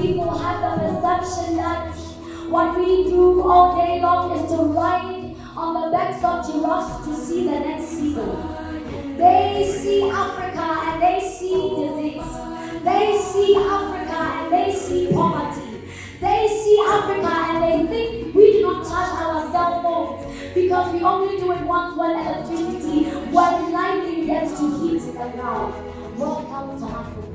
people have the perception that what we do all day long is to ride on the backs of giraffes to see the next season. They see Africa and they see disease. They see Africa and they see poverty. They see Africa and they think we do not charge our cell phones because we only do it once when electricity, when lightning gets to heat the ground. Welcome to Africa.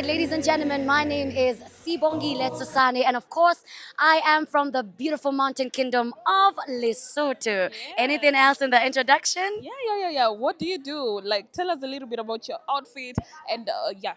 Ladies and gentlemen, my name is Sibongi Letsosane, and of course, I am from the beautiful mountain kingdom of Lesotho. Yeah. Anything else in the introduction? Yeah. What do you do? Like, tell us a little bit about your outfit and yeah.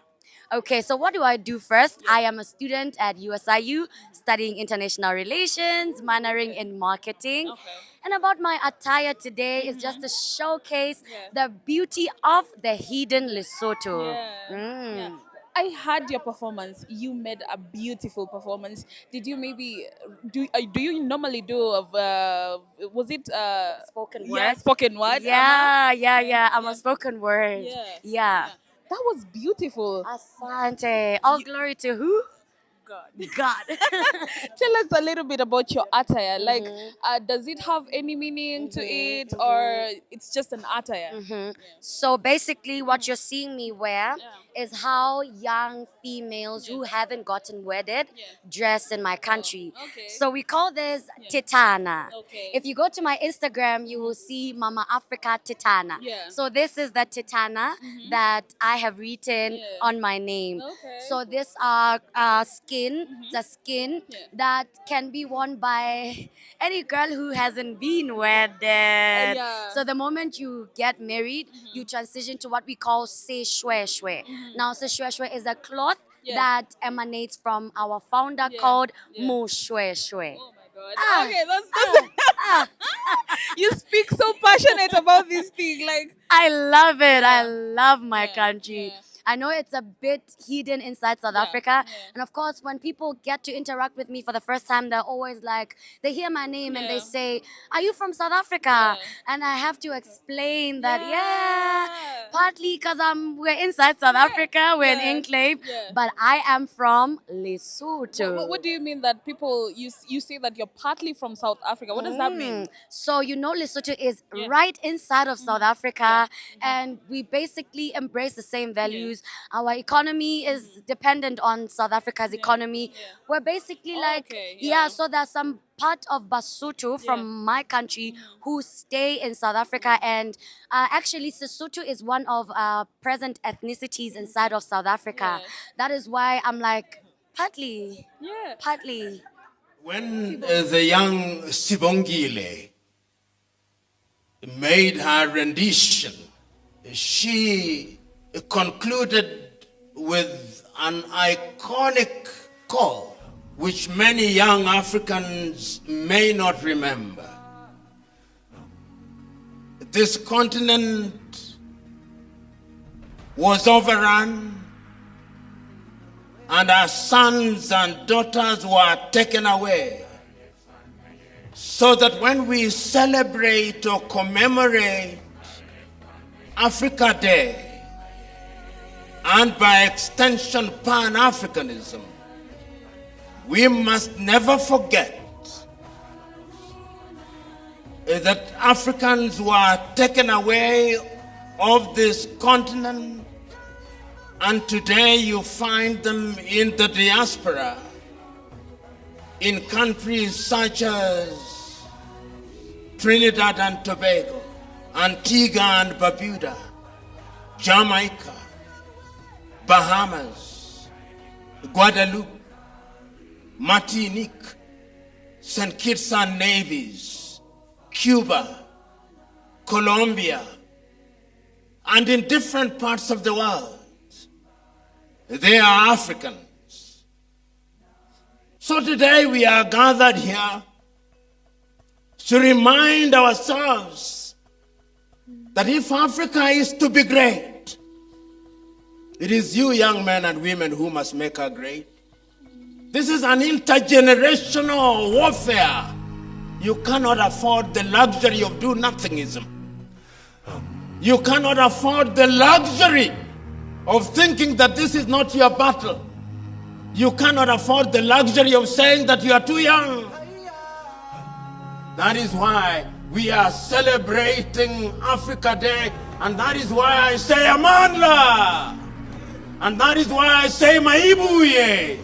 Okay, so what do I do first? I am a student at USIU studying international relations, minoring in marketing. Okay. And about my attire today is just to showcase the beauty of the hidden Lesotho. Yeah. I heard your performance. You made a beautiful performance. Did you maybe do you normally do was it Spoken word? Yeah, spoken word. Yeah. I'm a spoken word. Yeah. That was beautiful. Asante. All glory to who? God. Tell us a little bit about your attire. Like, does it have any meaning to it, or it's just an attire? So basically, what you're seeing me wear is how young females who haven't gotten wedded dress in my country. Okay. So we call this Titana. Okay. If you go to my Instagram, you will see Mama Africa Titana. Yeah. So this is the Titana that I have written on my name. Okay. So this are the skin that can be worn by any girl who hasn't been wedded. So the moment you get married, you transition to what we call se shwe shwe. Now se shwe shwe is a cloth that emanates from our founder called Mo Shwe Shwe. Oh my God. Okay, that's you speak so passionate about this thing. Like, I love it. I love my country. I know it's a bit hidden inside South Africa. And of course, when people get to interact with me for the first time, they're always like, they hear my name and they say, are you from South Africa? And I have to explain that, partly because we're inside South Africa, we're an enclave, but I am from Lesotho. What do you mean that people, you say that you're partly from South Africa? What does that mean? So, you know, Lesotho is right inside of South Africa, and we basically embrace the same values. Our economy is dependent on South Africa's economy. We're basically so there's some part of Basotho from my country who stay in South Africa, and actually Sesotho is one of present ethnicities inside of South Africa. That is why I'm like, partly. When the young Sibongile made her rendition, she concluded with an iconic call, which many young Africans may not remember. This continent was overrun, and our sons and daughters were taken away, so that when we celebrate or commemorate Africa Day, and by extension Pan-Africanism, we must never forget that Africans were taken away of this continent, and today you find them in the diaspora in countries such as Trinidad and Tobago, Antigua and Barbuda, Jamaica, Bahamas, Guadeloupe, Martinique, St. Kitts and Nevis, Cuba, Colombia, and in different parts of the world. They are Africans. So today we are gathered here to remind ourselves that if Africa is to be great, it is you young men and women who must make her great. This is an intergenerational warfare. You cannot afford the luxury of do-nothingism. You cannot afford the luxury of thinking that this is not your battle. You cannot afford the luxury of saying that you are too young. That is why we are celebrating Africa Day, and that is why I say Amandla, and that is why I say Maibuye,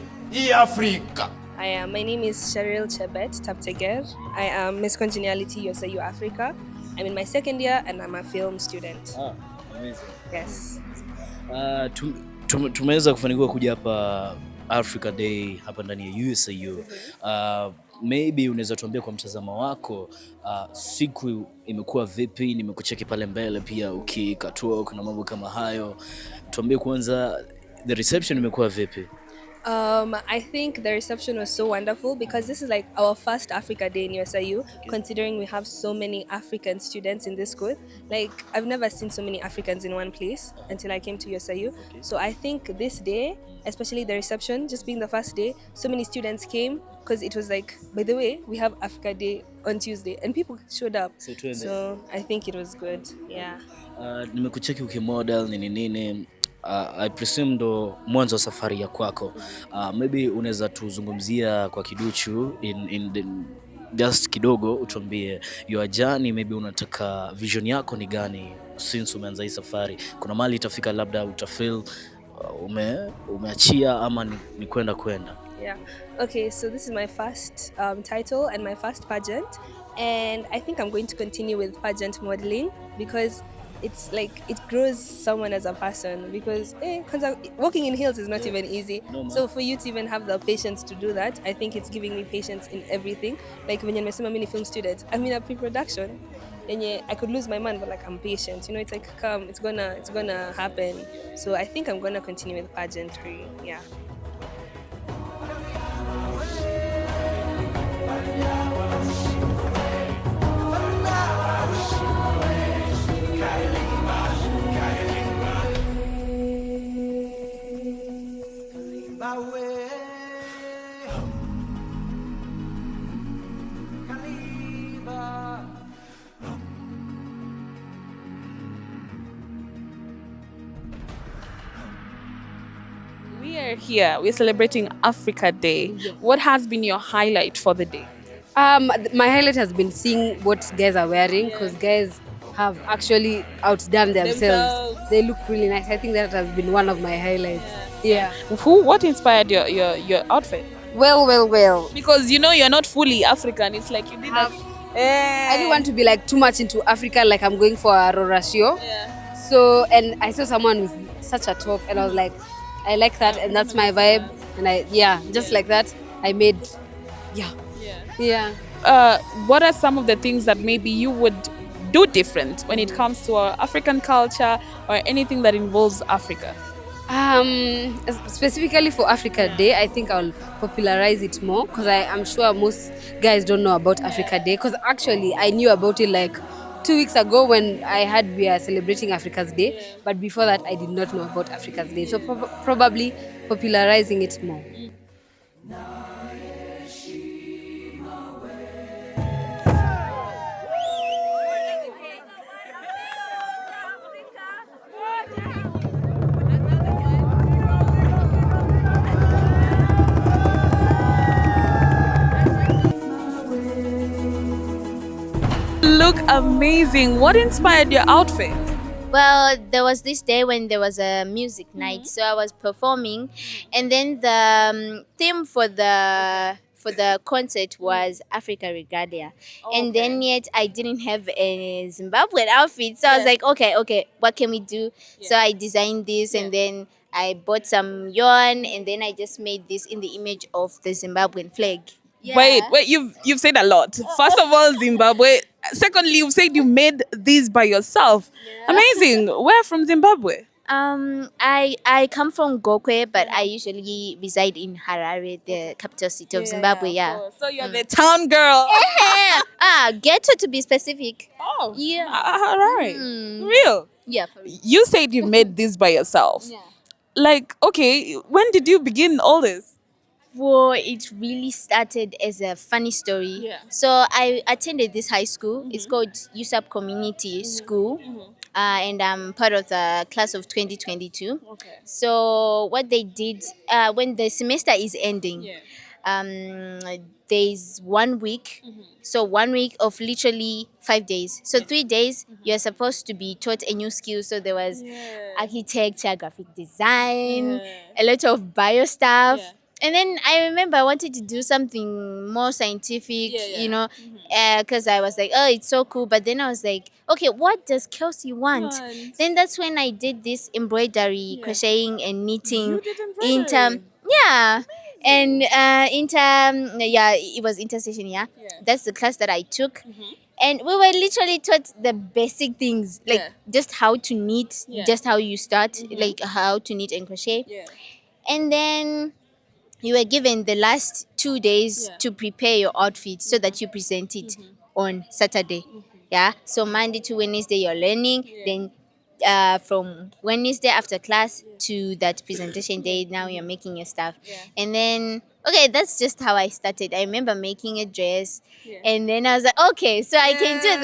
Africa. My name is Cheryl Chebet Tapteger. I am Miss Congeniality USIU Africa. I'm in my second year and I'm a film student. Amazing. Yes. Tumeweza kufanikiwa kuja hapa Africa Day hapa ndani ya USIU. Maybe unaweza tuambia kwa mtazamo wako, siku imekuwa vipi? Nimekucheki pale mbele pia ukikatua kuna mambo kama hayo. Tuambie kwanza, the reception imekuwa vipi? I think the reception was so wonderful because this is like our first Africa Day in USIU, considering we have so many African students in this school. Like, I've never seen so many Africans in one place until I came to USIU. So I think this day, especially the reception, just being the first day, so many students came because it was like, by the way, we have Africa Day on Tuesday, and people showed up. So I think it was good. Yeah. Nimekucheki ukimodel nini. I presume ndo mwanzo wa safari ya kwako. Maybe unaweza tuzungumzia kwa kiduchu in just kidogo, utuambie your journey, maybe unataka vision yako ni gani since umeanza hii safari. Kuna mali itafika labda utafeel umeachia ama ni kwenda. Yeah. Okay, so this is my first title and my first pageant, and I think I'm going to continue with pageant modeling because it's like it grows someone as a person, because walking in heels is not even easy. So for you to even have the patience to do that, I think it's giving me patience in everything. Like when you're a mini film student, I'm in a pre-production and I could lose my mind, but like I'm patient, it's like it's gonna happen. So I think I'm gonna continue with pageantry. Yeah. We are here. We're celebrating Africa Day. Yes. What has been your highlight for the day? My highlight has been seeing what guys are wearing, because guys have actually outdone themselves. They look really nice. I think that has been one of my highlights. Yeah. What inspired your outfit? Well. Because you're not fully African. It's like you did that. I didn't want to be like too much into Africa, like I'm going for a Rorashio. Yeah. So, and I saw someone with such a top and I was like, I like that and that's my vibe. And just like that, I made, Yeah. What are some of the things that maybe you would do different when it comes to our African culture or anything that involves Africa? Specifically for Africa Day, I think I'll popularize it more because I'm sure most guys don't know about Africa Day. Because actually, I knew about it like 2 weeks ago when we are celebrating Africa's Day. But before that, I did not know about Africa's Day. So probably popularizing it more. Look amazing. What inspired your outfit? Well, there was this day when there was a music night, so I was performing, and then the theme for the concert was Africa Regalia, and then yet I didn't have a Zimbabwean outfit, so I was like, okay, what can we do? So I designed this, and then I bought some yarn, and then I just made this in the image of the Zimbabwean flag. Wait, you've said a lot. First of all, Zimbabwe. Secondly, you've said you made these by yourself. Amazing. Where from Zimbabwe? I come from Gokwe, but I usually reside in Harare, the capital city of Zimbabwe. Yeah. So you're the town girl. Ghetto to be specific. Oh, Yeah. all right. Real. Yeah. For real. You said you made this by yourself. Yeah. Like, okay, when did you begin all this? Well, it really started as a funny story. Yeah. So I attended this high school. It's called USAP Community School. And I'm part of the class of 2022. Okay. So what they did when the semester is ending, there's 1 week. So 1 week of literally 5 days. So 3 days you're supposed to be taught a new skill. So there was architecture, graphic design, a lot of bio stuff. Yeah. And then I remember I wanted to do something more scientific, because I was like, oh, it's so cool. But then I was like, okay, what does Kelsey want? Then that's when I did this embroidery, crocheting and knitting. You did embroidery? And it was intersession, That's the class that I took. And we were literally taught the basic things, like just how to knit, just how you start, like how to knit and crochet. And then you were given the last 2 days to prepare your outfit so that you present it on Saturday. Yeah. So Monday to Wednesday you're learning. Then from Wednesday after class to that presentation day, now you're making your stuff. And then that's just how I started. I remember making a dress, and then I was like, okay, so I can do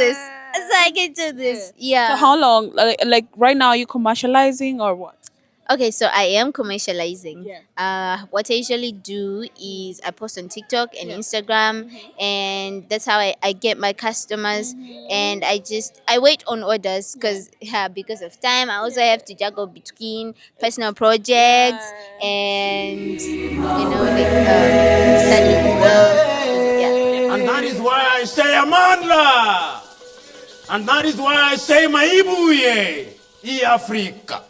this. Yeah. So how long? Like right now, are you commercializing or what? Okay, so I am commercializing. What I usually do is I post on TikTok and Instagram, and that's how I get my customers. And I wait on orders because of time. I also have to juggle between personal projects and studying as well. And that is why I say Amandla. And that is why I say Maibuye, Africa.